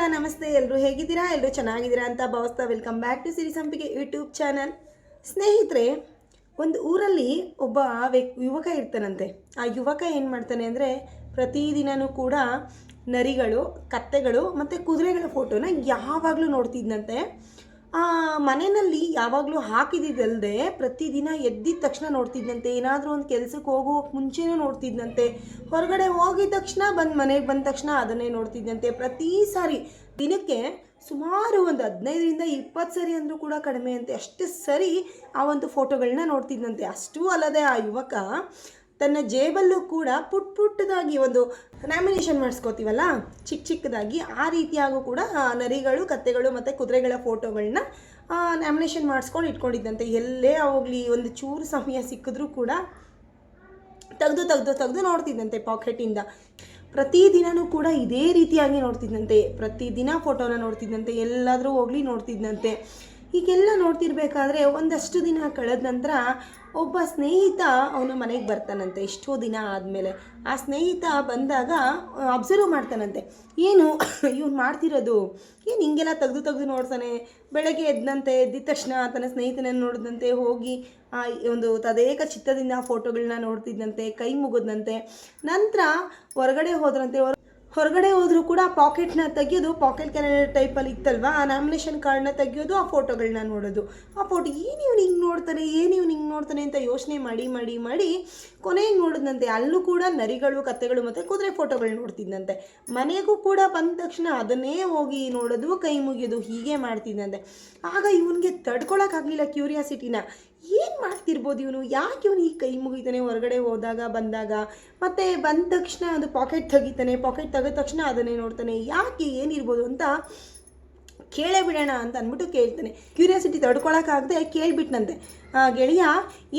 ಕೂಡ ನಮಸ್ತೆ. ಎಲ್ಲರೂ ಹೇಗಿದ್ದೀರಾ? ಎಲ್ಲರೂ ಚೆನ್ನಾಗಿದ್ದೀರಾ ಅಂತ ಭಾವಿಸ್ತಾ ವೆಲ್ಕಮ್ ಬ್ಯಾಕ್ ಟು ಸಿರಿ ಸಂಪಿಗೆ ಯೂಟ್ಯೂಬ್ ಚಾನಲ್. ಸ್ನೇಹಿತರೆ, ಒಂದು ಊರಲ್ಲಿ ಒಬ್ಬ ಯುವಕ ಇರ್ತಾನಂತೆ. ಆ ಯುವಕ ಏನು ಮಾಡ್ತಾನೆ ಅಂದರೆ, ಪ್ರತಿದಿನವೂ ಕೂಡ ನರಿಗಳು, ಕತ್ತೆಗಳು ಮತ್ತು ಕುದುರೆಗಳ ಫೋಟೋನ ಯಾವಾಗಲೂ ನೋಡ್ತಿದ್ದಂತೆ. ಮನೆಯಲ್ಲಿ ಯಾವಾಗಲೂ ಹಾಕಿದ್ದಲ್ಲದೆ ಪ್ರತಿದಿನ ಎದ್ದಿದ ತಕ್ಷಣ ನೋಡ್ತಿದ್ದಂತೆ. ಏನಾದರೂ ಒಂದು ಕೆಲಸಕ್ಕೆ ಹೋಗೋಕ್ಕೆ ಮುಂಚೆನೂ ನೋಡ್ತಿದ್ದಂತೆ. ಹೊರಗಡೆ ಹೋಗಿದ ತಕ್ಷಣ ಮನೆಗೆ ಬಂದ ತಕ್ಷಣ ಅದನ್ನೇ ನೋಡ್ತಿದ್ದಂತೆ. ಪ್ರತಿ ಸಾರಿ ದಿನಕ್ಕೆ ಸುಮಾರು ಒಂದು 15ರಿಂದ 20 ಸರಿ ಅಂದರೂ ಕೂಡ ಕಡಿಮೆ ಅಂತೆ, ಅಷ್ಟು ಸರಿ ಆ ಒಂದು ಫೋಟೋಗಳನ್ನ ನೋಡ್ತಿದ್ದಂತೆ. ಅಷ್ಟೂ ಅಲ್ಲದೆ ಆ ಯುವಕ ತನ್ನ ಜೇಬಲ್ಲೂ ಕೂಡ ಪುಟ್ಟದಾಗಿ ಒಂದು ಲ್ಯಾಮಿನೇಷನ್ ಮಾಡಿಸ್ಕೋತೀವಲ್ಲ, ಚಿಕ್ಕದಾಗಿ, ಆ ರೀತಿಯಾಗೂ ಕೂಡ ನರಿಗಳು, ಕತ್ತೆಗಳು ಮತ್ತು ಕುದುರೆಗಳ ಫೋಟೋಗಳನ್ನ ಲ್ಯಾಮಿನೇಷನ್ ಮಾಡಿಸ್ಕೊಂಡು ಇಟ್ಕೊಂಡಿದ್ದಂತೆ. ಎಲ್ಲೇ ಹೋಗಲಿ ಒಂದು ಚೂರು ಸಮಯ ಸಿಕ್ಕಿದ್ರೂ ಕೂಡ ತೆಗೆದು ನೋಡ್ತಿದ್ದಂತೆ ಪಾಕೆಟಿಂದ. ಪ್ರತಿದಿನವೂ ಕೂಡ ಇದೇ ರೀತಿಯಾಗಿ ನೋಡ್ತಿದ್ದಂತೆ. ಪ್ರತಿದಿನ ಫೋಟೋನ ನೋಡ್ತಿದ್ದಂತೆ, ಎಲ್ಲಾದರೂ ಹೋಗಲಿ ನೋಡ್ತಿದ್ದಂತೆ. ಹೀಗೆಲ್ಲ ನೋಡ್ತಿರ್ಬೇಕಾದ್ರೆ ಒಂದಷ್ಟು ದಿನ ಕಳೆದ ನಂತರ ಒಬ್ಬ ಸ್ನೇಹಿತ ಅವನ ಮನೆಗೆ ಬರ್ತಾನಂತೆ. ಎಷ್ಟೋ ದಿನ ಆದಮೇಲೆ ಆ ಸ್ನೇಹಿತ ಬಂದಾಗ ಅಬ್ಸರ್ವ್ ಮಾಡ್ತಾನಂತೆ. ಏನು ಇವ್ನು ಮಾಡ್ತಿರೋದು, ಏನು ಹಿಂಗೆಲ್ಲ ತೆಗೆದು ನೋಡ್ತಾನೆ. ಬೆಳಗ್ಗೆ ಎದ್ದ ತಕ್ಷಣ ತನ್ನ ಸ್ನೇಹಿತನನ್ನು ನೋಡಿದಂತೆ ಹೋಗಿ ಒಂದು ತದೇಕ ಚಿತ್ತದಿಂದ ಫೋಟೋಗಳನ್ನ ನೋಡ್ತಿದ್ದಂತೆ, ಕೈ ಮುಗಿದಂತೆ. ನಂತರ ಹೊರಗಡೆ ಹೋದರೂ ಕೂಡ ಪಾಕೆಟ್ನ ತೆಗೆಯೋದು, ಪಾಕೆಟ್ ಕ್ಯಾಲೆಂಡರ್ ಟೈಪಲ್ಲಿ ಇತ್ತಲ್ವ, ಆ ಲ್ಯಾಮಿನೇಷನ್ ಕಾರ್ಡ್ನ ತೆಗೆಯೋದು, ಆ ಫೋಟೋಗಳನ್ನ ನೋಡೋದು. ಆ ಫೋಟೋ ಏನು ಇವ್ನು ಹಿಂಗೆ ನೋಡ್ತಾನೆ ಅಂತ ಯೋಚನೆ ಮಾಡಿ ಕೊನೆಗೆ ನೋಡಿದಂತೆ ಅಲ್ಲೂ ಕೂಡ ನರಿಗಳು, ಕತ್ತೆಗಳು ಮತ್ತು ಕುದುರೆ ಫೋಟೋಗಳು ನೋಡ್ತಿದ್ದಂತೆ. ಮನೆಗೂ ಕೂಡ ಬಂದ ತಕ್ಷಣ ಅದನ್ನೇ ಹೋಗಿ ನೋಡೋದು, ಕೈ ಮುಗಿಯೋದು, ಹೀಗೆ ಮಾಡ್ತಿದ್ದಂತೆ. ಆಗ ಇವನಿಗೆ ತಡ್ಕೊಳಕ್ಕಾಗಲಿಲ್ಲ ಕ್ಯೂರಿಯಾಸಿಟಿನ. ಏನು ಮಾಡ್ತಿರ್ಬೋದು ಇವನು, ಯಾಕೆ ಇವನು ಈ ಕೈ ಮುಗಿತಾನೆ ಹೊರಗಡೆ ಹೋದಾಗ ಬಂದಾಗ, ಮತ್ತು ಬಂದ ತಕ್ಷಣ ಒಂದು ಪಾಕೆಟ್ ತೆಗಿತಾನೆ, ಪಾಕೆಟ್ ತೆಗೆದ ತಕ್ಷಣ ಅದನ್ನೇ ನೋಡ್ತಾನೆ, ಯಾಕೆ, ಏನಿರ್ಬೋದು ಅಂತ ಕೇಳೇ ಬಿಡೋಣ ಅಂತ ಅಂದ್ಬಿಟ್ಟು ಕೇಳ್ತಾನೆ. ಕ್ಯೂರಿಯಾಸಿಟಿ ತಡ್ಕೊಳಕ್ಕಾಗದೆ ಕೇಳಿಬಿಟ್ನಂತೆ. ಗೆಳೆಯ,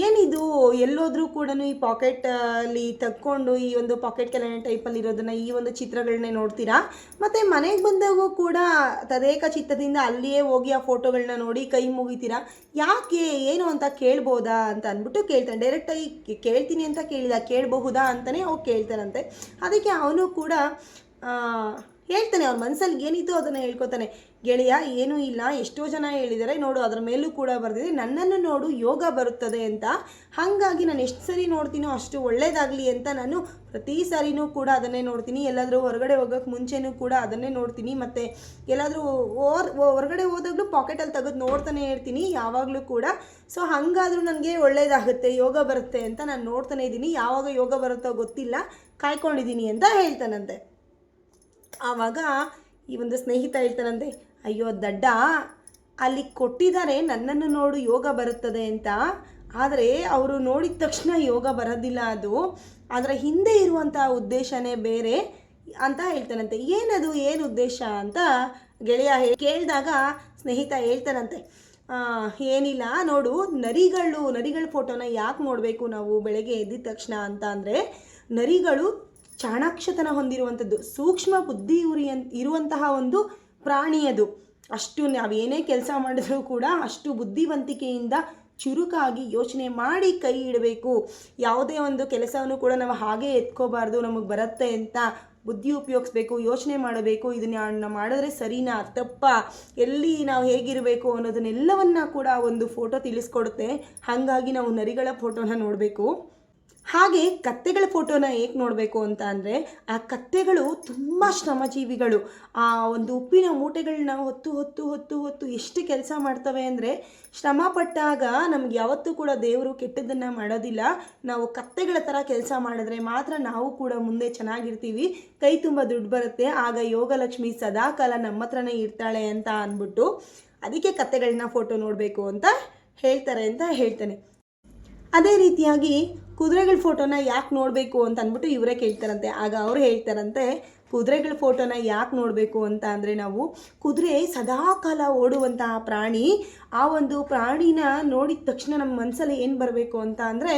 ಏನಿದು, ಎಲ್ಲೋದ್ರೂ ಕೂಡ ಈ ಪಾಕೆಟಲ್ಲಿ ತಕ್ಕೊಂಡು ಈ ಒಂದು ಪಾಕೆಟ್ ಕ್ಯಾಲೆಂಡರ್ ಟೈಪಲ್ಲಿ ಇರೋದನ್ನು, ಈ ಒಂದು ಚಿತ್ರಗಳನ್ನೇ ನೋಡ್ತೀರಾ, ಮತ್ತು ಮನೆಗೆ ಬಂದಾಗೂ ಕೂಡ ತದೇಕ ಚಿತ್ತದಿಂದ ಅಲ್ಲಿಯೇ ಹೋಗಿ ಆ ಫೋಟೋಗಳನ್ನ ನೋಡಿ ಕೈ ಮುಗಿತೀರಾ, ಯಾಕೆ, ಏನು ಅಂತ ಕೇಳ್ಬೋದಾ ಅಂತ ಅಂದ್ಬಿಟ್ಟು ಕೇಳ್ತಾನೆ. ಡೈರೆಕ್ಟಾಗಿ ಕೇಳ್ತೀನಿ ಅಂತ ಕೇಳಿದ, ಕೇಳಬಹುದಾ ಅಂತಲೇ ಹೋಗಿ ಕೇಳ್ತಾನಂತೆ. ಅದಕ್ಕೆ ಅವನು ಕೂಡ ಹೇಳ್ತಾನೆ, ಅವ್ನ ಮನಸ್ಸಲ್ಲಿ ಏನಿತ್ತು ಅದನ್ನು ಹೇಳ್ಕೊತಾನೆ. ಗೆಳೆಯ, ಏನೂ ಇಲ್ಲ, ಎಷ್ಟೋ ಜನ ಹೇಳಿದ್ದಾರೆ ನೋಡು, ಅದರ ಮೇಲೂ ಕೂಡ ಬರೆದಿದೆ, ನನ್ನನ್ನು ನೋಡು, ಯೋಗ ಬರುತ್ತದೆ ಅಂತ. ಹಾಗಾಗಿ ನಾನು ಎಷ್ಟು ಸರಿ ನೋಡ್ತೀನೋ ಅಷ್ಟು ಒಳ್ಳೆಯದಾಗಲಿ ಅಂತ ನಾನು ಪ್ರತಿ ಸಾರಿನೂ ಕೂಡ ಅದನ್ನೇ ನೋಡ್ತೀನಿ. ಎಲ್ಲಾದರೂ ಹೊರಗಡೆ ಹೋಗೋಕ್ಕೆ ಮುಂಚೆನೂ ಕೂಡ ಅದನ್ನೇ ನೋಡ್ತೀನಿ, ಮತ್ತು ಎಲ್ಲಾದರೂ ಹೊರಗಡೆ ಹೋದಾಗಲೂ ಪಾಕೆಟಲ್ಲಿ ತೆಗೆದು ನೋಡ್ತಾನೆ ಇರ್ತೀನಿ ಯಾವಾಗಲೂ ಕೂಡ. ಸೊ ಹಾಗಾದರೂ ನನಗೆ ಒಳ್ಳೆಯದಾಗುತ್ತೆ, ಯೋಗ ಬರುತ್ತೆ ಅಂತ ನಾನು ನೋಡ್ತಾನೆ ಇದ್ದೀನಿ. ಯಾವಾಗ ಯೋಗ ಬರುತ್ತೋ ಗೊತ್ತಿಲ್ಲ, ಕಾಯ್ಕೊಂಡಿದ್ದೀನಿ ಅಂತ ಹೇಳ್ತಾನಂತೆ. ಆವಾಗ ಈ ಒಂದು ಸ್ನೇಹಿತ ಹೇಳ್ತಾನಂತೆ, ಅಯ್ಯೋ ದಡ್ಡ, ಅಲ್ಲಿ ಕೊಟ್ಟಿದ್ದಾರೆ ನನ್ನನ್ನು ನೋಡು ಯೋಗ ಬರುತ್ತದೆ ಅಂತ, ಆದರೆ ಅವರು ನೋಡಿದ ತಕ್ಷಣ ಯೋಗ ಬರೋದಿಲ್ಲ, ಅದು ಅದರ ಹಿಂದೆ ಇರುವಂಥ ಉದ್ದೇಶನೇ ಬೇರೆ ಅಂತ ಹೇಳ್ತಾನಂತೆ. ಏನು ಉದ್ದೇಶ ಅಂತ ಗೆಳೆಯ ಕೇಳಿದಾಗ ಸ್ನೇಹಿತ ಹೇಳ್ತಾನಂತೆ, ಏನಿಲ್ಲ ನೋಡು, ನರಿಗಳ ಫೋಟೋನ ಯಾಕೆ ನೋಡಬೇಕು ನಾವು ಬೆಳಗ್ಗೆ ಎದ್ದಿದ ತಕ್ಷಣ ಅಂತ ಅಂದರೆ, ನರಿಗಳು ಚಾಣಾಕ್ಷತನ ಹೊಂದಿರುವಂಥದ್ದು, ಸೂಕ್ಷ್ಮ ಬುದ್ಧಿ ಇರುವಂತಹ ಒಂದು ಪ್ರಾಣಿ ಅದು. ಅಷ್ಟು ನಾವೇನೇ ಕೆಲಸ ಮಾಡಿದ್ರೂ ಕೂಡ ಅಷ್ಟು ಬುದ್ಧಿವಂತಿಕೆಯಿಂದ ಚುರುಕಾಗಿ ಯೋಚನೆ ಮಾಡಿ ಕೈ ಇಡಬೇಕು. ಯಾವುದೇ ಒಂದು ಕೆಲಸವನ್ನು ಕೂಡ ನಾವು ಹಾಗೆ ಎತ್ಕೋಬಾರ್ದು, ನಮಗೆ ಬರುತ್ತೆ ಅಂತ ಬುದ್ಧಿ ಉಪಯೋಗಿಸ್ಬೇಕು, ಯೋಚನೆ ಮಾಡಬೇಕು, ಇದನ್ನ ಮಾಡಿದ್ರೆ ಸರಿನಾ ತಪ್ಪಾ, ಎಲ್ಲಿ ನಾವು ಹೇಗಿರಬೇಕು ಅನ್ನೋದನ್ನೆಲ್ಲವನ್ನ ಕೂಡ ಒಂದು ಫೋಟೋ ತಿಳಿಸ್ಕೊಡುತ್ತೆ. ಹಾಗಾಗಿ ನಾವು ನರಿಗಳ ಫೋಟೋನ ನೋಡಬೇಕು. ಹಾಗೆ ಕತ್ತೆಗಳ ಫೋಟೋನ ಏಕೆ ನೋಡಬೇಕು ಅಂತ ಅಂದರೆ, ಆ ಕತ್ತೆಗಳು ತುಂಬ ಶ್ರಮಜೀವಿಗಳು. ಆ ಒಂದು ಉಪ್ಪಿನ ಮೂಟೆಗಳನ್ನ ಹೊತ್ತು ಎಷ್ಟು ಕೆಲಸ ಮಾಡ್ತವೆ ಅಂದರೆ, ಶ್ರಮ ಪಟ್ಟಾಗ ನಮ್ಗೆ ಯಾವತ್ತೂ ಕೂಡ ದೇವರು ಕೆಟ್ಟದ್ದನ್ನು ಮಾಡೋದಿಲ್ಲ. ನಾವು ಕತ್ತೆಗಳ ಥರ ಕೆಲಸ ಮಾಡಿದ್ರೆ ಮಾತ್ರ ನಾವು ಕೂಡ ಮುಂದೆ ಚೆನ್ನಾಗಿರ್ತೀವಿ, ಕೈ ತುಂಬ ದುಡ್ಡು ಬರುತ್ತೆ, ಆಗ ಯೋಗಲಕ್ಷ್ಮಿ ಸದಾಕಾಲ ನಮ್ಮ ಹತ್ರನೇ ಇರ್ತಾಳೆ ಅಂತ ಅಂದ್ಬಿಟ್ಟು ಅದಕ್ಕೆ ಕತ್ತೆಗಳನ್ನ ಫೋಟೋ ನೋಡಬೇಕು ಅಂತ ಹೇಳ್ತಾರೆ ಅಂತ ಹೇಳ್ತಾನೆ. ಅದೇ ರೀತಿಯಾಗಿ ಕುದುರೆಗಳ ಫೋಟೋನ ಯಾಕೆ ನೋಡಬೇಕು ಅಂತ ಅಂದ್ಬಿಟ್ಟು ಇವರೇ ಕೇಳ್ತಾರಂತೆ. ಆಗ ಅವರು ಹೇಳ್ತಾರಂತೆ, ಕುದುರೆಗಳ ಫೋಟೋನ ಯಾಕೆ ನೋಡಬೇಕು ಅಂತ ಅಂದರೆ, ನಾವು ಕುದುರೆ ಸದಾಕಾಲ ಓಡುವಂತಹ ಪ್ರಾಣಿ. ಆ ಒಂದು ಪ್ರಾಣಿನ ನೋಡಿದ ತಕ್ಷಣ ನಮ್ಮ ಮನಸ್ಸಲ್ಲಿ ಏನು ಬರಬೇಕು ಅಂತ ಅಂದರೆ,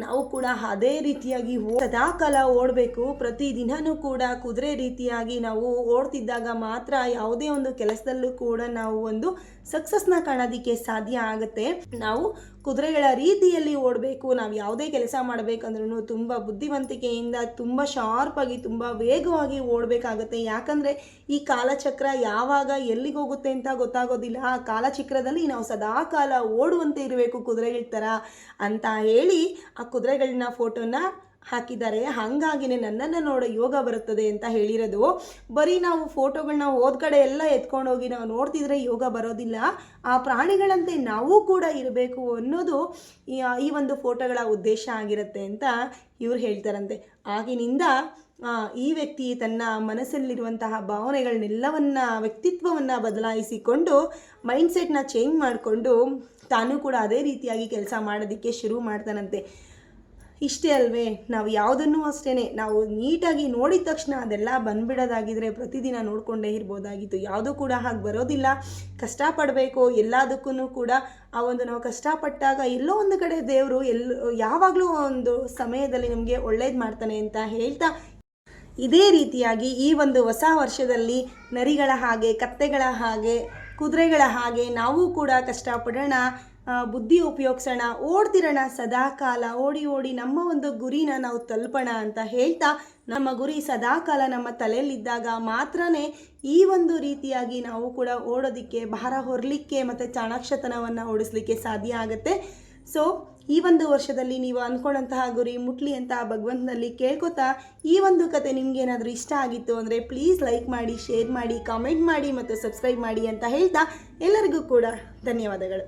ನಾವು ಕೂಡ ಅದೇ ರೀತಿಯಾಗಿ ಸದಾಕಾಲ ಓಡಬೇಕು. ಪ್ರತಿದಿನವೂ ಕೂಡ ಕುದುರೆ ರೀತಿಯಾಗಿ ನಾವು ಓಡ್ತಿದ್ದಾಗ ಮಾತ್ರ ಯಾವುದೇ ಒಂದು ಕೆಲಸದಲ್ಲೂ ಕೂಡ ನಾವು ಒಂದು ಸಕ್ಸಸ್ನ ಕಾಣೋದಕ್ಕೆ ಸಾಧ್ಯ ಆಗುತ್ತೆ. ನಾವು ಕುದುರೆಗಳ ರೀತಿಯಲ್ಲಿ ಓಡಬೇಕು. ನಾವು ಯಾವುದೇ ಕೆಲಸ ಮಾಡಬೇಕಂದ್ರೂ ತುಂಬ ಬುದ್ಧಿವಂತಿಕೆಯಿಂದ, ತುಂಬ ಶಾರ್ಪಾಗಿ, ತುಂಬ ವೇಗವಾಗಿ ಓಡಬೇಕಾಗತ್ತೆ. ಯಾಕಂದರೆ ಈ ಕಾಲಚಕ್ರ ಯಾವಾಗ ಎಲ್ಲಿಗೆ ಹೋಗುತ್ತೆ ಅಂತ ಗೊತ್ತಾಗೋದಿಲ್ಲ. ಆ ಕಾಲಚಕ್ರದಲ್ಲಿ ನಾವು ಸದಾ ಕಾಲ ಓಡುವಂತೆ ಇರಬೇಕು ಕುದುರೆಗಳ ಥರ ಅಂತ ಹೇಳಿ ಆ ಕುದುರೆಗಳನ್ನ ಫೋಟೋನ ಹಾಕಿದ್ದಾರೆ. ಹಾಗಾಗಿನೇ ನನ್ನನ್ನು ನೋಡೋ ಯೋಗ ಬರುತ್ತದೆ ಅಂತ ಹೇಳಿರೋದು. ಬರೀ ನಾವು ಫೋಟೋಗಳನ್ನ ಹೋದ ಕಡೆ ಎಲ್ಲ ಎತ್ಕೊಂಡೋಗಿ ನಾವು ನೋಡ್ತಿದ್ರೆ ಯೋಗ ಬರೋದಿಲ್ಲ. ಆ ಪ್ರಾಣಿಗಳಂತೆ ನಾವು ಕೂಡ ಇರಬೇಕು ಅನ್ನೋದು ಈ ಒಂದು ಫೋಟೋಗಳ ಉದ್ದೇಶ ಆಗಿರುತ್ತೆ ಅಂತ ಇವ್ರು ಹೇಳ್ತಾರಂತೆ. ಆಗಿನಿಂದ ಈ ವ್ಯಕ್ತಿ ತನ್ನ ಮನಸ್ಸಲ್ಲಿರುವಂತಹ ವ್ಯಕ್ತಿತ್ವವನ್ನು ಬದಲಾಯಿಸಿಕೊಂಡು ಮೈಂಡ್ಸೆಟ್ನ ಚೇಂಜ್ ಮಾಡಿಕೊಂಡು ತಾನೂ ಕೂಡ ಅದೇ ರೀತಿಯಾಗಿ ಕೆಲಸ ಮಾಡೋದಕ್ಕೆ ಶುರು ಮಾಡ್ತಾನಂತೆ. ಇಷ್ಟೇ ಅಲ್ವೇ, ನಾವು ಯಾವುದನ್ನೂ ಅಷ್ಟೇ ನಾವು ನೀಟಾಗಿ ನೋಡಿದ ತಕ್ಷಣ ಅದೆಲ್ಲ ಬಂದ್ಬಿಡೋದಾಗಿದ್ರೆ ಪ್ರತಿದಿನ ನೋಡಿಕೊಂಡೇ ಇರ್ಬೋದಾಗಿತ್ತು. ಯಾವುದೂ ಕೂಡ ಹಾಗೆ ಬರೋದಿಲ್ಲ. ಕಷ್ಟಪಡಬೇಕು ಎಲ್ಲದಕ್ಕೂ ಕೂಡ. ಆ ಒಂದು ನಾವು ಕಷ್ಟಪಟ್ಟಾಗ ಎಲ್ಲೋ ಒಂದು ಕಡೆ ದೇವರು ಯಾವಾಗಲೂ ಒಂದು ಸಮಯದಲ್ಲಿ ನಮಗೆ ಒಳ್ಳೇದು ಮಾಡ್ತಾನೆ ಅಂತ ಹೇಳ್ತಾ, ಇದೇ ರೀತಿಯಾಗಿ ಈ ಒಂದು ಹೊಸ ವರ್ಷದಲ್ಲಿ ನರಿಗಳ ಹಾಗೆ, ಕತ್ತೆಗಳ ಹಾಗೆ, ಕುದುರೆಗಳ ಹಾಗೆ ನಾವು ಕೂಡ ಕಷ್ಟಪಡೋಣ, ಬುದ್ಧಿ ಉಪಯೋಗಿಸೋಣ, ಓಡ್ತಿರೋಣ ಸದಾ ಕಾಲ. ಓಡಿ ನಮ್ಮ ಒಂದು ಗುರಿನ ನಾವು ತಲುಪೋಣ ಅಂತ ಹೇಳ್ತಾ, ನಮ್ಮ ಗುರಿ ಸದಾ ಕಾಲ ನಮ್ಮ ತಲೆಯಲ್ಲಿದ್ದಾಗ ಮಾತ್ರನೇ ಈ ಒಂದು ರೀತಿಯಾಗಿ ನಾವು ಕೂಡ ಓಡೋದಕ್ಕೆ, ಭಾರ ಹೊರಲಿಕ್ಕೆ ಮತ್ತು ಚಾಣಾಕ್ಷತನವನ್ನು ಓಡಿಸ್ಲಿಕ್ಕೆ ಸಾಧ್ಯ ಆಗುತ್ತೆ. ಸೊ ಈ ಒಂದು ವರ್ಷದಲ್ಲಿ ನೀವು ಅಂದ್ಕೊಂಡಂತಹ ಗುರಿ ಮುಟ್ಲಿ ಅಂತ ಭಗವಂತನಲ್ಲಿ ಕೇಳ್ಕೊತಾ, ಈ ಒಂದು ಕತೆ ನಿಮಗೇನಾದರೂ ಇಷ್ಟ ಆಗಿತ್ತು ಅಂದರೆ ಪ್ಲೀಸ್ ಲೈಕ್ ಮಾಡಿ, ಶೇರ್ ಮಾಡಿ, ಕಾಮೆಂಟ್ ಮಾಡಿ ಮತ್ತು ಸಬ್ಸ್ಕ್ರೈಬ್ ಮಾಡಿ ಅಂತ ಹೇಳ್ತಾ ಎಲ್ಲರಿಗೂ ಕೂಡ ಧನ್ಯವಾದಗಳು.